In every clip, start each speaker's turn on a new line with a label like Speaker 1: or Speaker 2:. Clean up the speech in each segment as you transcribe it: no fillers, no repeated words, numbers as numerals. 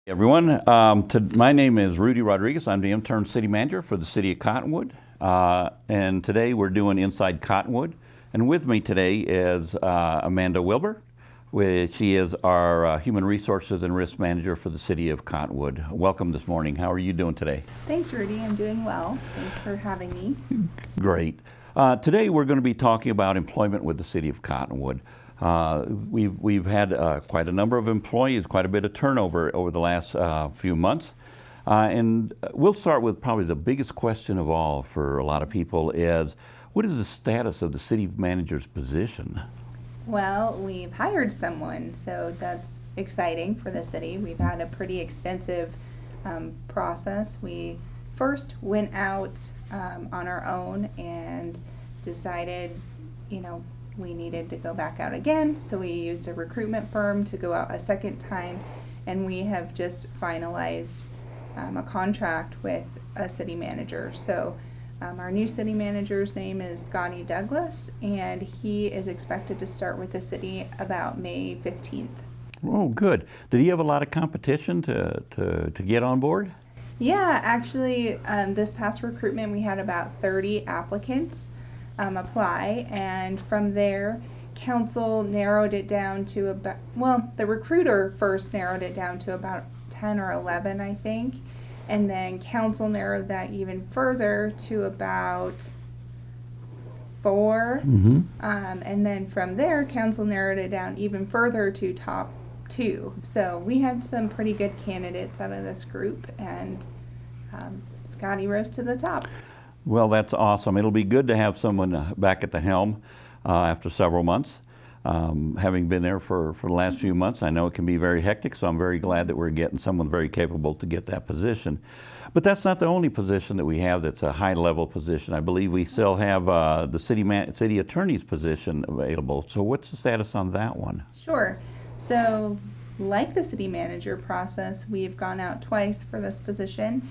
Speaker 1: Everyone, my name is Rudy Rodriguez. I'm the intern city manager for the City of Cottonwood, and today we're doing Inside Cottonwood. And with me today is Amanda Wilber, she is our Human Resources and Risk Manager for the City of Cottonwood. Welcome this morning. How are you doing today?
Speaker 2: Thanks, Rudy. I'm doing well. Thanks for having me.
Speaker 1: Great. Today we're going to be talking about employment with the City of Cottonwood. We've had quite a number of employees, quite a bit of turnover over the last few months. And we'll start with probably the biggest question of all for a lot of people is, what is the status of the city manager's position?
Speaker 2: Well, we've hired someone, so that's exciting for the city. We've had a pretty extensive process. We first went out on our own and decided, we needed to go back out again, so we used a recruitment firm to go out a second time, and we have just finalized a contract with a city manager. So our new city manager's name is Scotty Douglas, and he is expected to start with the city about May 15th.
Speaker 1: Oh, good. Did he have a lot of competition to get on board?
Speaker 2: Yeah, actually, this past recruitment we had about 30 applicants apply, and from there council narrowed it down to about, the recruiter first narrowed it down to about 10 or 11, I think, and then council narrowed that even further to about 4. And then from there council narrowed it down even further to top 2. So we had some pretty good candidates out of this group, and Scotty rose to the top.
Speaker 1: Well, that's awesome. It'll be good to have someone back at the helm after several months. Having been there for the last few months, I know it can be very hectic, so I'm very glad that we're getting someone very capable to get that position. But that's not the only position that we have that's a high-level position. I believe we still have the city attorney's position available. So what's the status on that one?
Speaker 2: Sure. So like the city manager process, we've gone out twice for this position.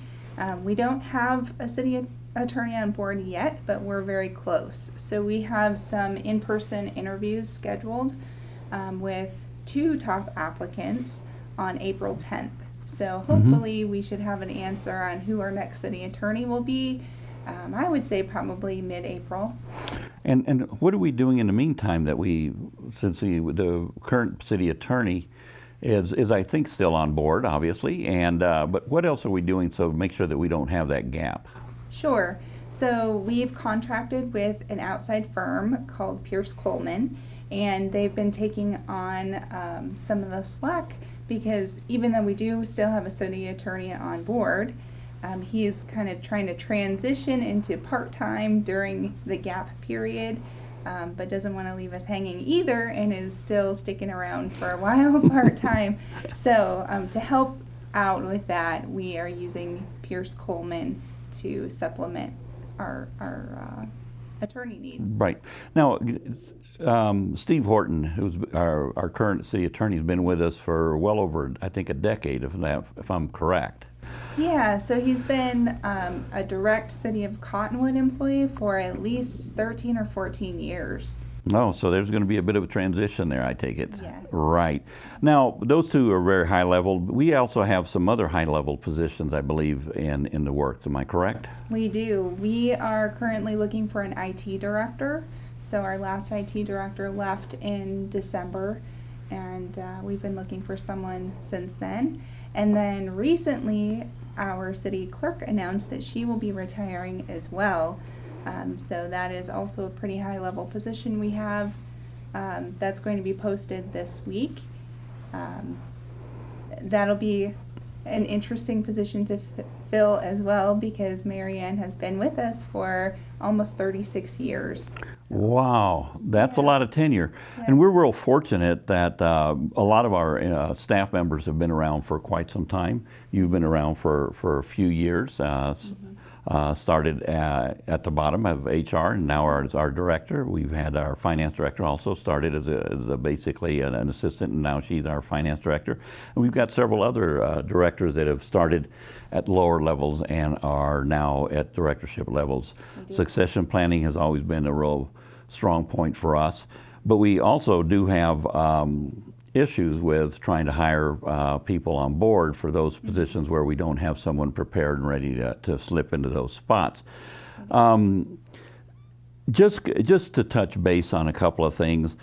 Speaker 2: We don't have a city attorney on board yet, but we're very close. So we have some in-person interviews scheduled with 2 top applicants on April 10th. So hopefully we should have an answer on who our next city attorney will be. I would say probably mid-April.
Speaker 1: And what are we doing in the meantime since the current city attorney is I think still on board, obviously, and but what else are we doing to make sure that we don't have that gap?
Speaker 2: Sure. So we've contracted with an outside firm called Pierce Coleman, and they've been taking on some of the slack because even though we do still have a city attorney on board, he is kind of trying to transition into part-time during the gap period, but doesn't want to leave us hanging either and is still sticking around for a while part-time. So to help out with that, we are using Pierce Coleman to supplement our attorney needs. Right.
Speaker 1: Now, Steve Horton, who's our current city attorney, has been with us for well over, I think, a decade, if I'm correct.
Speaker 2: Yeah, so he's been a direct City of Cottonwood employee for at least 13 or 14 years.
Speaker 1: Oh, so there's going to be a bit of a transition there, I take it.
Speaker 2: Yes.
Speaker 1: Right. Now, those 2 are very high level. We also have some other high level positions, I believe, in the works. Am I correct?
Speaker 2: We do. We are currently looking for an IT director. So our last IT director left in December, and we've been looking for someone since then. And then recently, our city clerk announced that she will be retiring as well. So that is also a pretty high level position we have. That's going to be posted this week. That'll be an interesting position to fill as well because Marianne has been with us for almost 36 years. So.
Speaker 1: Wow, that's a lot of tenure. Yeah. And we're real fortunate that a lot of our staff members have been around for quite some time. You've been around for a few years. Started at the bottom of HR and now as our director. We've had our finance director also started as basically an assistant, and now she's our finance director. And we've got several other directors that have started at lower levels and are now at directorship levels. Succession planning has always been a real strong point for us. But we also do have issues with trying to hire people on board for those positions where we don't have someone prepared and ready to slip into those spots. Just to touch base on a couple of things,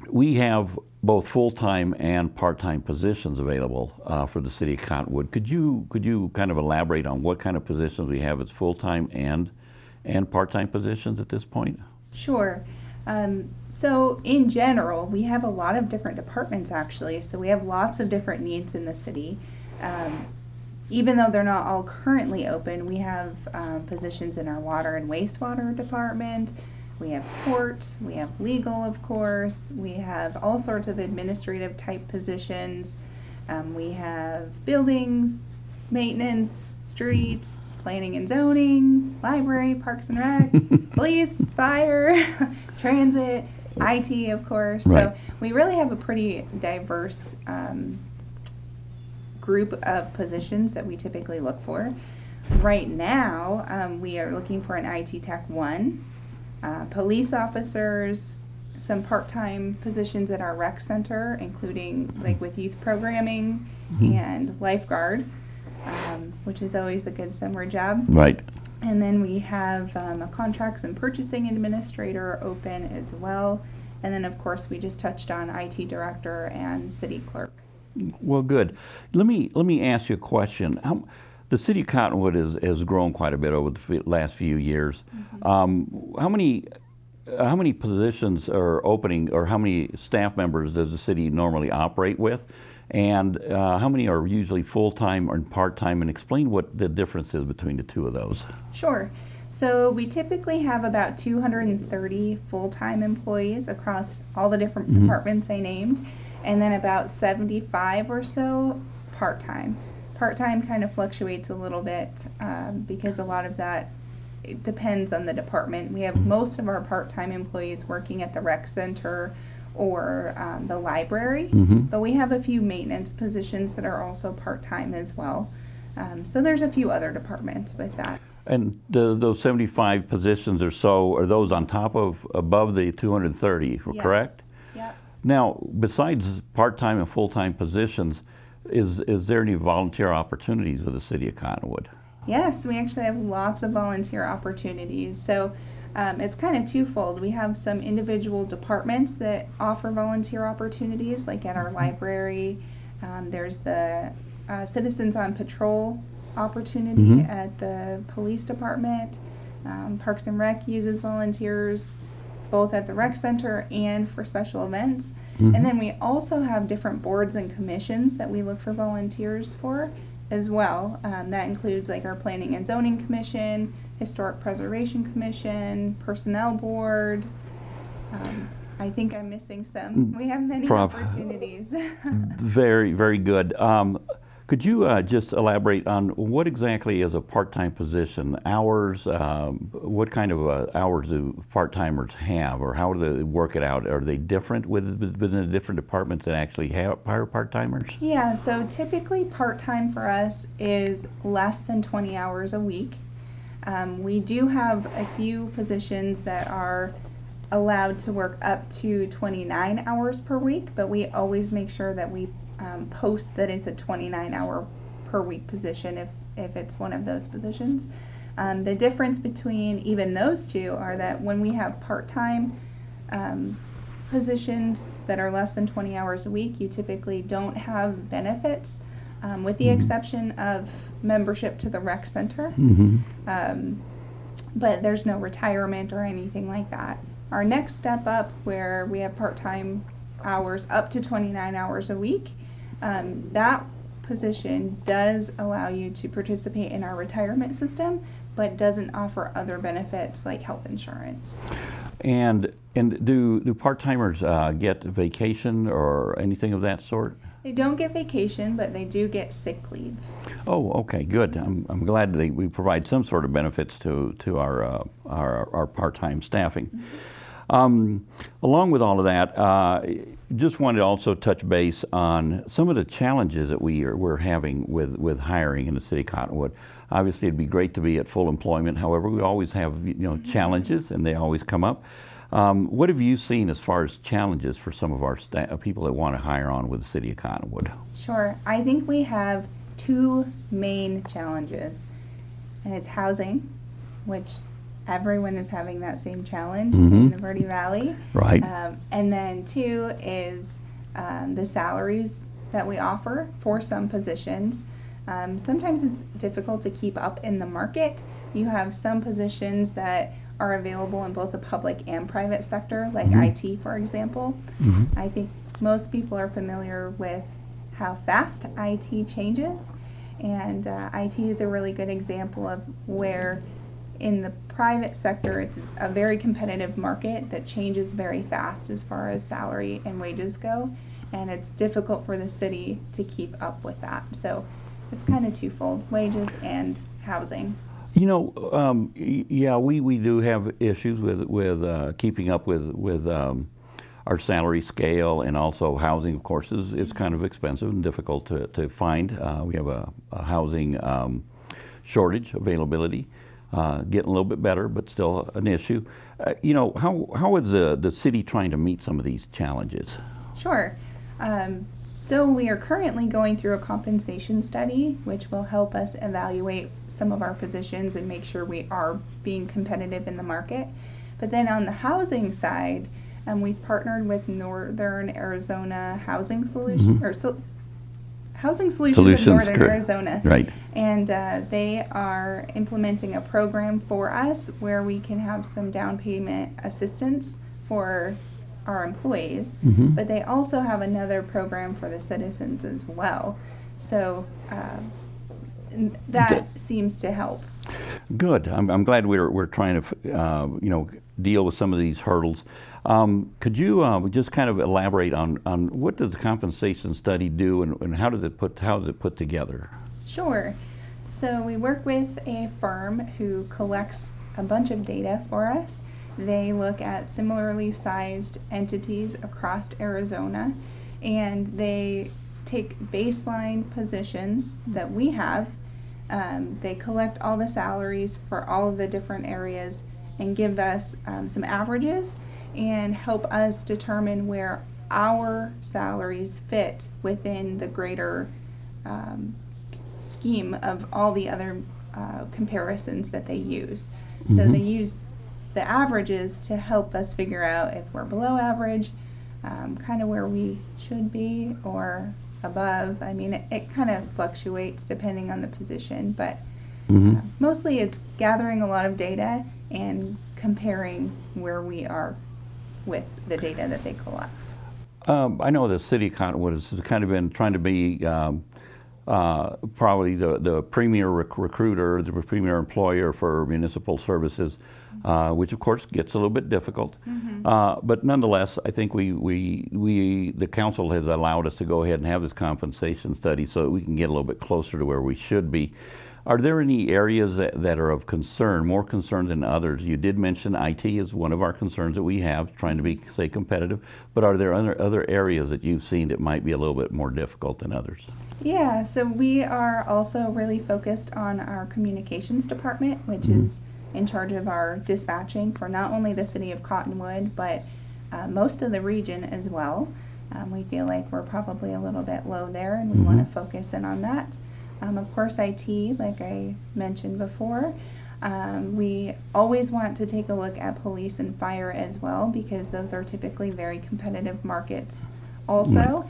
Speaker 1: we have both full-time and part-time positions available for the City of Cottonwood. Could you kind of elaborate on what kind of positions we have as full-time and part-time positions at this point?
Speaker 2: Sure. So in general, we have a lot of different departments actually. So we have lots of different needs in the city. Even though they're not all currently open, we have positions in our water and wastewater department. We have court, we have legal, of course. We have all sorts of administrative type positions. We have buildings, maintenance, streets, planning and zoning, library, parks and rec, police, fire, transit, IT, of course.
Speaker 1: Right.
Speaker 2: So we really have a pretty diverse group of positions that we typically look for. Right now, we are looking for an IT Tech 1, police officers, some part-time positions at our rec center, including like with youth programming and lifeguard, which is always a good summer job.
Speaker 1: Right.
Speaker 2: And then we have a contracts and purchasing administrator open as well. And then, of course, we just touched on IT director and city clerk.
Speaker 1: Well, good. Let me ask you a question. The City of Cottonwood has grown quite a bit over the last few years. How many positions are opening, or how many staff members does the city normally operate with? And how many are usually full-time or part-time? And explain what the difference is between the two of those.
Speaker 2: Sure. So we typically have about 230 full-time employees across all the different departments I named, and then about 75 or so part-time. Part-time kind of fluctuates a little bit because a lot of that, it depends on the department. We have most of our part-time employees working at the rec center or the library, but we have a few maintenance positions that are also part-time as well. So there's a few other departments with that.
Speaker 1: And those 75 positions or so, are those on top of, above the 230,
Speaker 2: Yes.
Speaker 1: correct?
Speaker 2: Yep.
Speaker 1: Now, besides part-time and full-time positions, is there any volunteer opportunities with the City of Cottonwood?
Speaker 2: Yes, we actually have lots of volunteer opportunities. So it's kind of twofold. We have some individual departments that offer volunteer opportunities, like at our library. There's the Citizens on Patrol opportunity at the police department. Parks and Rec uses volunteers both at the rec center and for special events. And then we also have different boards and commissions that we look for volunteers for as well. That includes like our Planning and Zoning Commission, Historic Preservation Commission, Personnel Board. I think I'm missing some. We have many opportunities.
Speaker 1: Very, very good. Could you just elaborate on what exactly is a part-time position? Hours, what kind of hours do part-timers have, or how do they work it out? Are they different within the different departments that actually hire part-timers?
Speaker 2: Yeah, so typically part-time for us is less than 20 hours a week. We do have a few positions that are allowed to work up to 29 hours per week, but we always make sure that we post that it's a 29-hour per week position if it's one of those positions. The difference between even those two are that when we have part-time positions that are less than 20 hours a week, you typically don't have benefits, with the exception of membership to the rec center. But there's no retirement or anything like that. Our next step up, where we have part-time hours up to 29 hours a week, that position does allow you to participate in our retirement system, but doesn't offer other benefits like health insurance.
Speaker 1: And do part-timers get vacation or anything of that sort?
Speaker 2: They don't get vacation, but they do get sick leave.
Speaker 1: Oh, okay, good. I'm glad that we provide some sort of benefits to our part-time staffing. Along with all of that, just wanted to also touch base on some of the challenges that we're having with hiring in the City of Cottonwood. Obviously, it'd be great to be at full employment. However, we always have challenges, and they always come up. What have you seen as far as challenges for some of our people that want to hire on with the City of Cottonwood?
Speaker 2: Sure. I think we have two main challenges, and it's housing, which everyone is having that same challenge in the Verde Valley.
Speaker 1: Right.
Speaker 2: And then two is the salaries that we offer for some positions. Sometimes it's difficult to keep up in the market. You have some positions that are available in both the public and private sector, like IT, for example. I think most people are familiar with how fast IT changes, and IT is a really good example of where in the private sector it's a very competitive market that changes very fast as far as salary and wages go, and it's difficult for the city to keep up with that. So it's kind of twofold, wages and housing.
Speaker 1: You know, yeah, we do have issues with keeping up with our salary scale, and also housing, of course, is kind of expensive and difficult to find. We have a housing shortage availability, getting a little bit better, but still an issue. You know, how is the city trying to meet some of these challenges?
Speaker 2: Sure. So we are currently going through a compensation study, which will help us evaluate some of our positions and make sure we are being competitive in the market. But then on the housing side, we've partnered with Northern Arizona Housing Solutions, Housing Solutions of Northern Arizona.
Speaker 1: Right.
Speaker 2: And they are implementing a program for us where we can have some down payment assistance for our employees, but they also have another program for the citizens as well. So that seems to help.
Speaker 1: Good. I'm glad we're trying to you know, deal with some of these hurdles. Could you just kind of elaborate on what does the compensation study do, and how is it put together?
Speaker 2: Sure. So we work with a firm who collects a bunch of data for us. They look at similarly sized entities across Arizona, and they take baseline positions that we have. They collect all the salaries for all of the different areas and give us some averages and help us determine where our salaries fit within the greater scheme of all the other comparisons that they use. So they use the averages to help us figure out if we're below average, kind of where we should be, or above. I mean, it kind of fluctuates depending on the position, but mostly it's gathering a lot of data and comparing where we are with the data that they collect.
Speaker 1: I know the City of Cottonwood has kind of been trying to be probably the premier recruiter, the premier employer for municipal services, which of course gets a little bit difficult. But nonetheless, I think the council has allowed us to go ahead and have this compensation study so that we can get a little bit closer to where we should be. Are there any areas that are of concern, more concern than others? You did mention IT is one of our concerns that we have, trying to stay competitive, but are there other areas that you've seen that might be a little bit more difficult than others?
Speaker 2: Yeah, so we are also really focused on our communications department, which is in charge of our dispatching for not only the City of Cottonwood, but most of the region as well. We feel like we're probably a little bit low there, and we want to focus in on that. Of course, IT, like I mentioned before. We always want to take a look at police and fire as well, because those are typically very competitive markets also.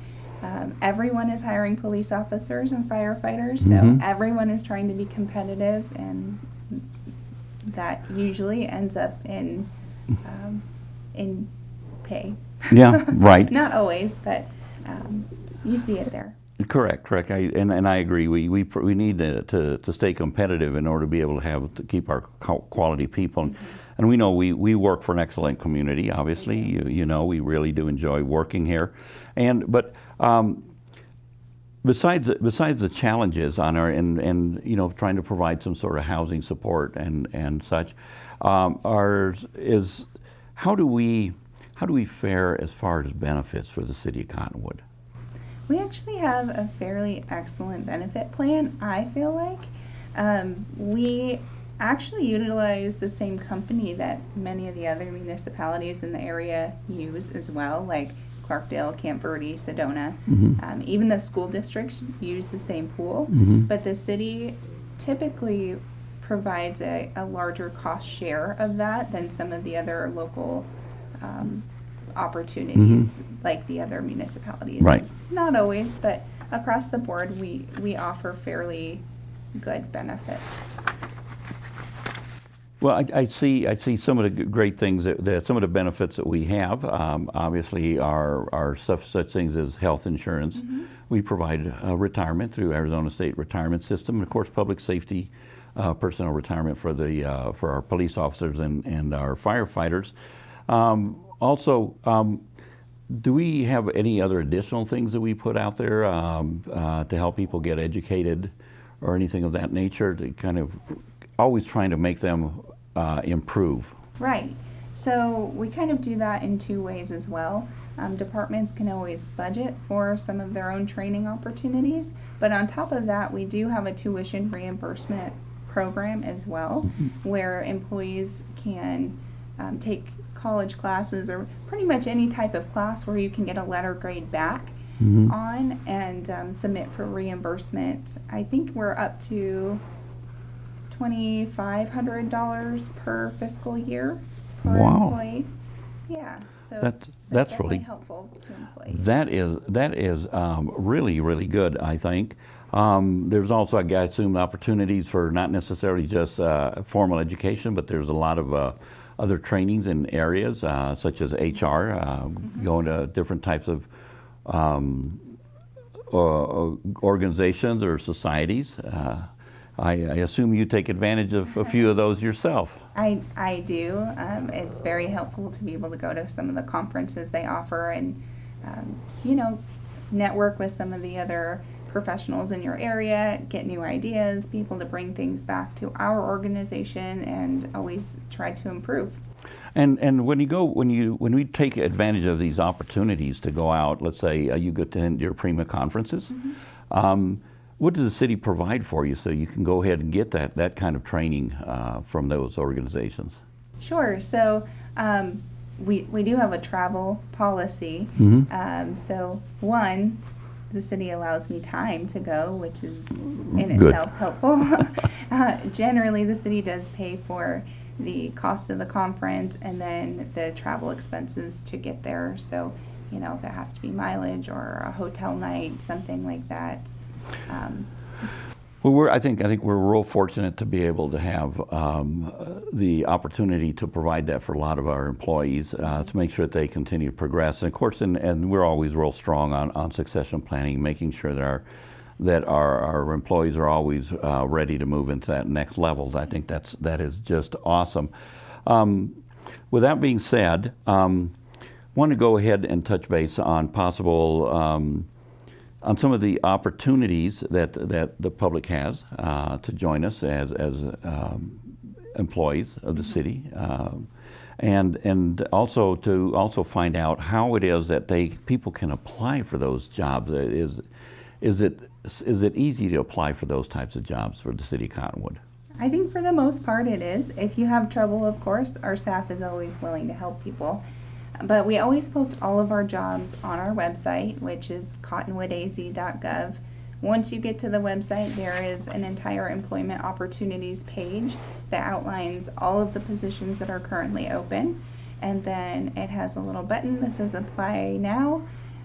Speaker 2: Everyone is hiring police officers and firefighters, so everyone is trying to be competitive, and that usually ends up in pay.
Speaker 1: Yeah, right.
Speaker 2: Not always, but you see it there.
Speaker 1: Correct. And I agree. We need to stay competitive in order to be able to keep our quality people. And we know we work for an excellent community. Obviously, you know, we really do enjoy working here. But besides the challenges on our and you know, trying to provide some sort of housing support and such, how do we fare as far as benefits for the City of Cottonwood?
Speaker 2: We actually have a fairly excellent benefit plan, I feel like. We actually utilize the same company that many of the other municipalities in the area use as well, like Clarkdale, Camp Verde, Sedona. Even the school districts use the same pool, but the city typically provides a larger cost share of that than some of the other local opportunities like the other municipalities.
Speaker 1: Right.
Speaker 2: Not always, but across the board we offer fairly good benefits.
Speaker 1: Well, I see some of the great things that some of the benefits that we have. Obviously, are such things as health insurance. We provide retirement through Arizona State Retirement System, and of course, public safety personnel retirement for our police officers and our firefighters. Also, do we have any other additional things that we put out there to help people get educated, or anything of that nature? To kind of always trying to make them improve.
Speaker 2: Right. So we kind of do that in two ways as well. Departments can always budget for some of their own training opportunities, but on top of that, we do have a tuition reimbursement program as well, where employees can take college classes or pretty much any type of class where you can get a letter grade back on and submit for reimbursement. I think we're up to $2,500 per fiscal year per employee. Yeah, so
Speaker 1: that's
Speaker 2: definitely
Speaker 1: really
Speaker 2: helpful to employees.
Speaker 1: That is really, really good, I think. There's also, I assume, opportunities for not necessarily just formal education, but there's a lot of other trainings in areas such as HR, going to different types of organizations or societies. I assume you take advantage of a few of those yourself.
Speaker 2: I do. It's very helpful to be able to go to some of the conferences they offer and, network with some of the other professionals in your area, get new ideas, be able to bring things back to our organization, and always try to improve.
Speaker 1: And when we take advantage of these opportunities to go out, let's say you go to your PREMA conferences, what does the city provide for you so you can go ahead and get that kind of training from those organizations?
Speaker 2: Sure. So we do have a travel policy. So one, the city allows me time to go, which is in itself helpful. Generally, the city does pay for the cost of the conference and then the travel expenses to get there. So, if it has to be mileage or a hotel night, something like that.
Speaker 1: Well, I think we're real fortunate to be able to have the opportunity to provide that for a lot of our employees to make sure that they continue to progress. And of course, and we're always real strong on succession planning, making sure that our employees are always ready to move into that next level. I think that is just awesome. With that being said, I want to go ahead and touch base on possible. On some of the opportunities that the public has to join us as employees of the city, and also to find out how it is that people can apply for those jobs. Is it easy to apply for those types of jobs for the city of Cottonwood?
Speaker 2: I think for the most part it is. If you have trouble, of course, our staff is always willing to help people. But we always post all of our jobs on our website, which is cottonwoodaz.gov. Once you get to the website, there is an entire employment opportunities page that outlines all of the positions that are currently open. And then it has a little button that says apply now,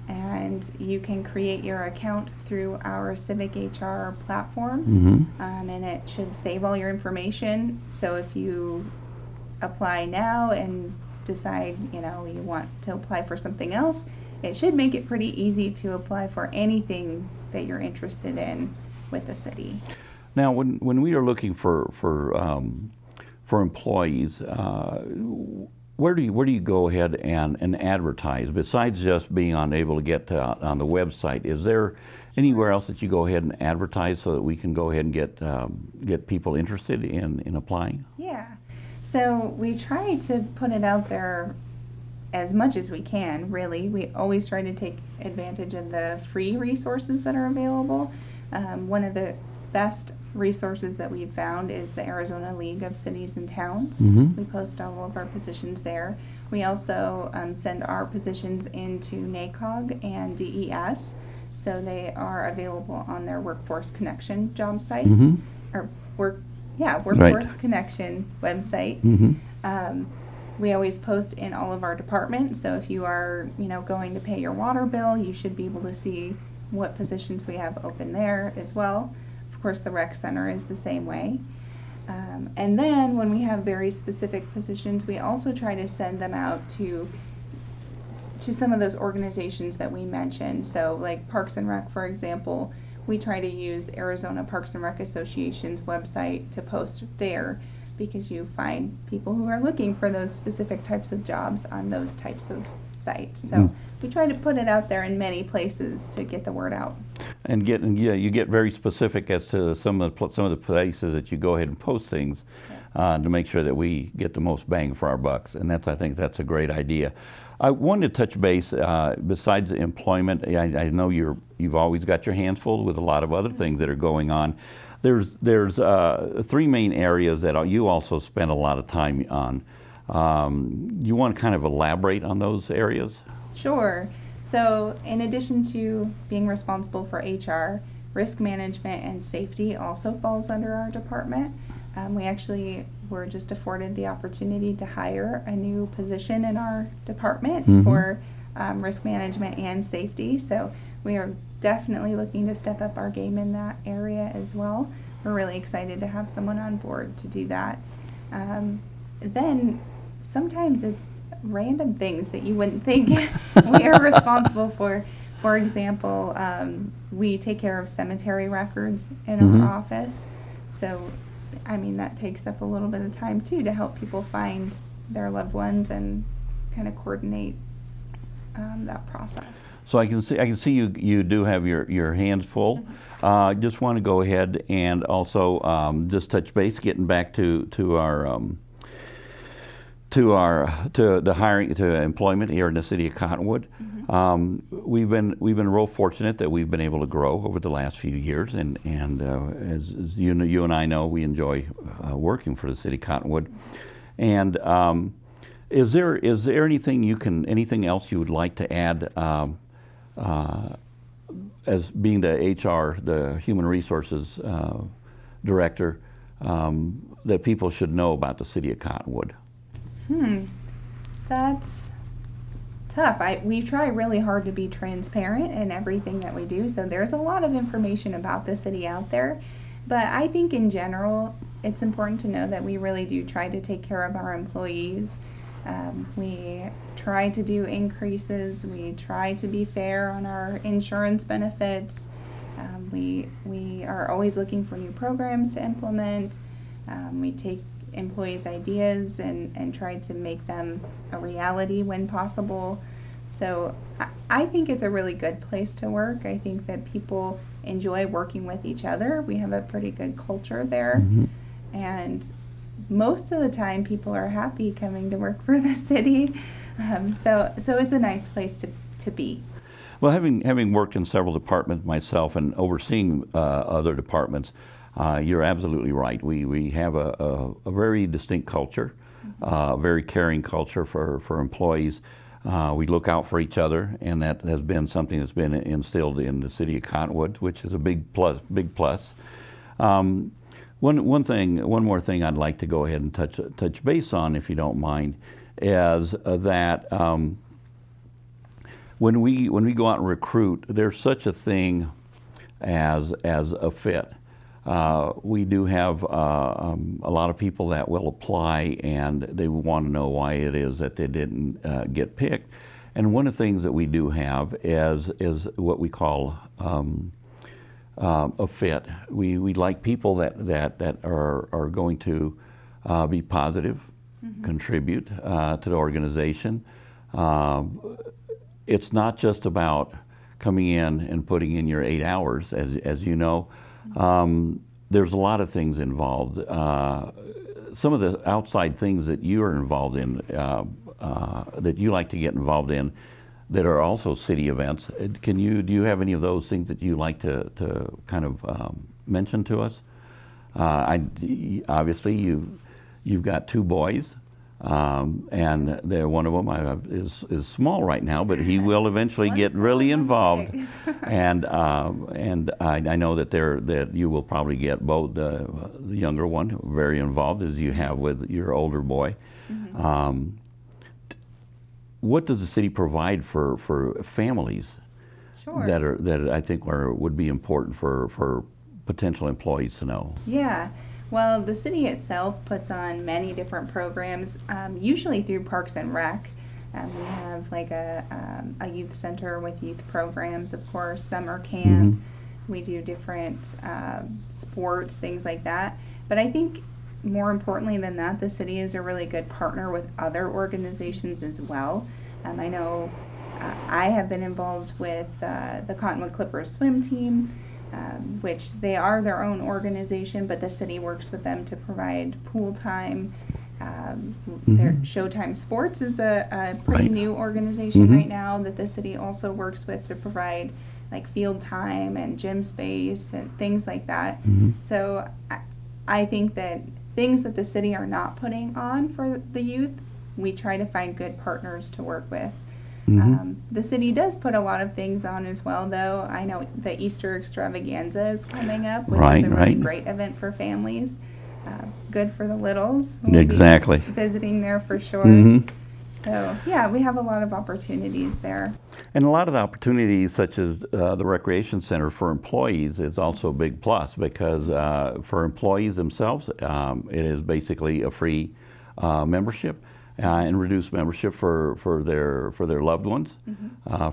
Speaker 2: and you can create your account through our Civic HR platform. And it should save all your information. So if you apply now and decide you want to apply for something else, it should make it pretty easy to apply for anything that you're interested in with the city.
Speaker 1: Now, when we are looking for employees, where do you go ahead and advertise besides just being able to get on the website? Is there anywhere else that you go ahead and advertise so that we can go ahead and get people interested in applying?
Speaker 2: Yeah. So we try to put it out there as much as we can, really. We always try to take advantage of the free resources that are available. One of the best resources that we've found is the Arizona League of Cities and Towns.
Speaker 1: Mhm.
Speaker 2: We post all of our positions there. We also send our positions into NACOG and DES, so they are available on their Workforce Connection job site,
Speaker 1: Mhm.
Speaker 2: or Workforce Connection website.
Speaker 1: Mhm.
Speaker 2: We always post in all of our departments, so if you are, going to pay your water bill, you should be able to see what positions we have open there as well. Of course, the rec center is the same way. And then when we have very specific positions, we also try to send them out to some of those organizations that we mentioned. So like Parks and Rec, for example, we try to use Arizona Parks and Rec Association's website to post there, because you find people who are looking for those specific types of jobs on those types of sites. So we try to put it out there in many places to get the word out.
Speaker 1: And you get very specific as to some of the places that you go ahead and post things to make sure that we get the most bang for our bucks. And I think that's a great idea. I wanted to touch base, besides employment, I know you've always got your hands full with a lot of other things that are going on. There's three main areas that you also spend a lot of time on. You want to kind of elaborate on those areas?
Speaker 2: Sure. So in addition to being responsible for HR, risk management and safety also falls under our department. We actually were just afforded the opportunity to hire a new position in our department for risk management and safety. So we are definitely looking to step up our game in that area as well. We're really excited to have someone on board to do that. Then sometimes it's random things that you wouldn't think we are responsible for. For example, we take care of cemetery records in our office. So, that takes up a little bit of time too, to help people find their loved ones and kind of coordinate that process.
Speaker 1: So I can see you do have your hands full. Just want to go ahead and also just touch base, getting back to the hiring, to employment here in the City of Cottonwood. We've been real fortunate that we've been able to grow over the last few years, and as you and I know, we enjoy working for the City of Cottonwood. And is there anything else you would like to add as being the Human Resources Director, that people should know about the City of Cottonwood?
Speaker 2: That's tough. We try really hard to be transparent in everything that we do, so there's a lot of information about the city out there. But I think in general, it's important to know that we really do try to take care of our employees. We try to do increases. We try to be fair on our insurance benefits. We are always looking for new programs to implement. We take employees' ideas and try to make them a reality when possible. So I think it's a really good place to work. I think that people enjoy working with each other. We have a pretty good culture there. And most of the time people are happy coming to work for the city. So it's a nice place to be.
Speaker 1: Well, having worked in several departments myself and overseeing other departments, you're absolutely right. We have a very distinct culture, a very caring culture for employees. We look out for each other, and that has been something that's been instilled in the City of Cottonwood, which is a big plus. One more thing I'd like to go ahead and touch base on, if you don't mind, is that when we go out and recruit, there's such a thing as a fit. We do have a lot of people that will apply, and they want to know why it is that they didn't get picked. And one of the things that we do have is what we call a fit. We like people that are going to be positive, contribute to the organization. It's not just about coming in and putting in your 8 hours, as you know. There's a lot of things involved. Some of the outside things that you are involved in, that you like to get involved in, that are also city events. Do you have any of those things that you like to kind of mentioned to us. Obviously, you've got 2 boys, and one of them is small right now, but he will eventually
Speaker 2: One's
Speaker 1: get
Speaker 2: small,
Speaker 1: really
Speaker 2: one's
Speaker 1: involved.
Speaker 2: big.
Speaker 1: and I know that you will probably get both the younger one very involved as you have with your older boy.
Speaker 2: Mm-hmm.
Speaker 1: What does the city provide for families
Speaker 2: Sure.
Speaker 1: that I think would be important for potential employees to know?
Speaker 2: Yeah. Well, the city itself puts on many different programs, usually through Parks and Rec. We have like a youth center with youth programs, of course, summer camp. We do different sports, things like that. But I think more importantly than that, the city is a really good partner with other organizations as well. I know I have been involved with the Cottonwood Clippers swim team, which they are their own organization, but the city works with them to provide pool time. Their Showtime Sports is a pretty new organization right now that the city also works with to provide like field time and gym space and things like that. So I think that things that the city are not putting on for the youth, we try to find good partners to work with. The city does put a lot of things on as well, though. I know the Easter extravaganza is coming up, which is a really great event for families. Good for the littles. We'll
Speaker 1: Exactly.
Speaker 2: be visiting there for sure. So, yeah, we have a lot of opportunities there.
Speaker 1: And a lot of the opportunities, such as the recreation center for employees, is also a big plus because for employees themselves, it is basically a free membership and reduced membership for their loved ones,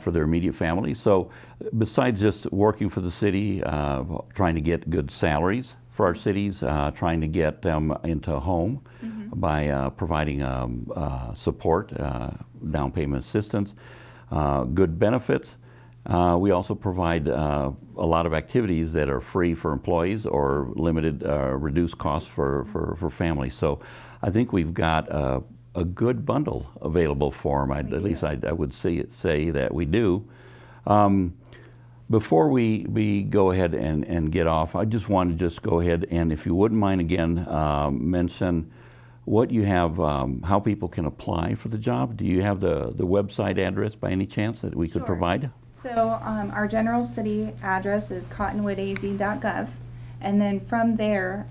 Speaker 1: for their immediate family. So, besides just working for the city, trying to get good salaries for our cities, trying to get them into a home by providing support, down payment assistance, good benefits. We also provide a lot of activities that are free for employees or limited, reduced costs for families. So I think we've got a good bundle available for them. At least I would say that we do. Before we go ahead and get off, I just want to just go ahead and, if you wouldn't mind again, mention what you have, how people can apply for the job. Do you have the website address by any chance that we could provide?
Speaker 2: So our general city address is cottonwoodaz.gov. And then from there,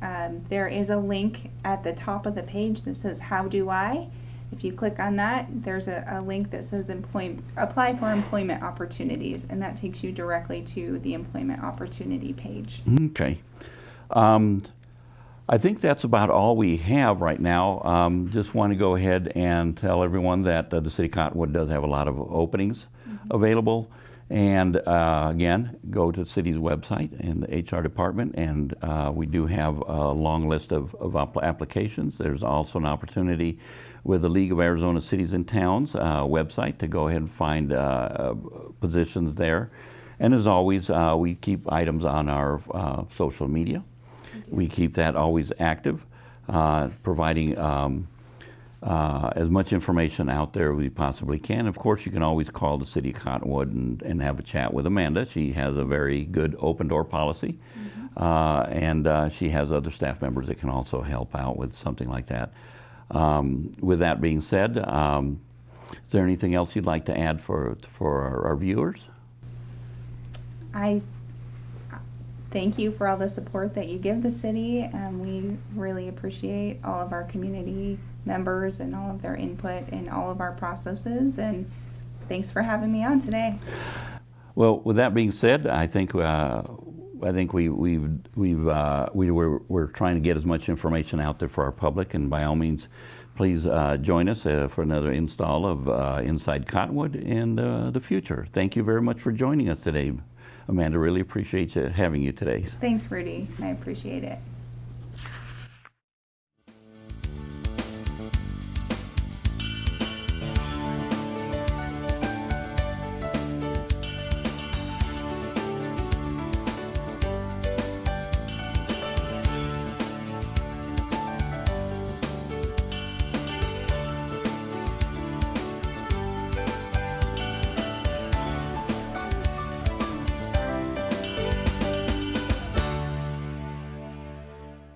Speaker 2: there is a link at the top of the page that says, How Do I? If you click on that, there's a link that says Apply for Employment Opportunities, and that takes you directly to the employment opportunity page.
Speaker 1: Okay. I think that's about all we have right now. Just want to go ahead and tell everyone that the City of Cottonwood does have a lot of openings available. And again, go to the city's website and the HR department, and we do have a long list of applications. There's also an opportunity with the League of Arizona Cities and Towns website to go ahead and find positions there. And as always, we keep items on our social media. We keep that always active, providing as much information out there as we possibly can. Of course, you can always call the City of Cottonwood and have a chat with Amanda. She has a very good open door policy, and she has other staff members that can also help out with something like that. With that being said, is there anything else you'd like to add for our viewers?
Speaker 2: I thank you for all the support that you give the city, and we really appreciate all of our community members and all of their input in all of our processes, and thanks for having me on today.
Speaker 1: Well, with that being said, I think we're trying to get as much information out there for our public, and by all means, please join us for another install of Inside Cottonwood in the future. Thank you very much for joining us today, Amanda. Really appreciate having you today.
Speaker 2: Thanks, Rudy. I appreciate it.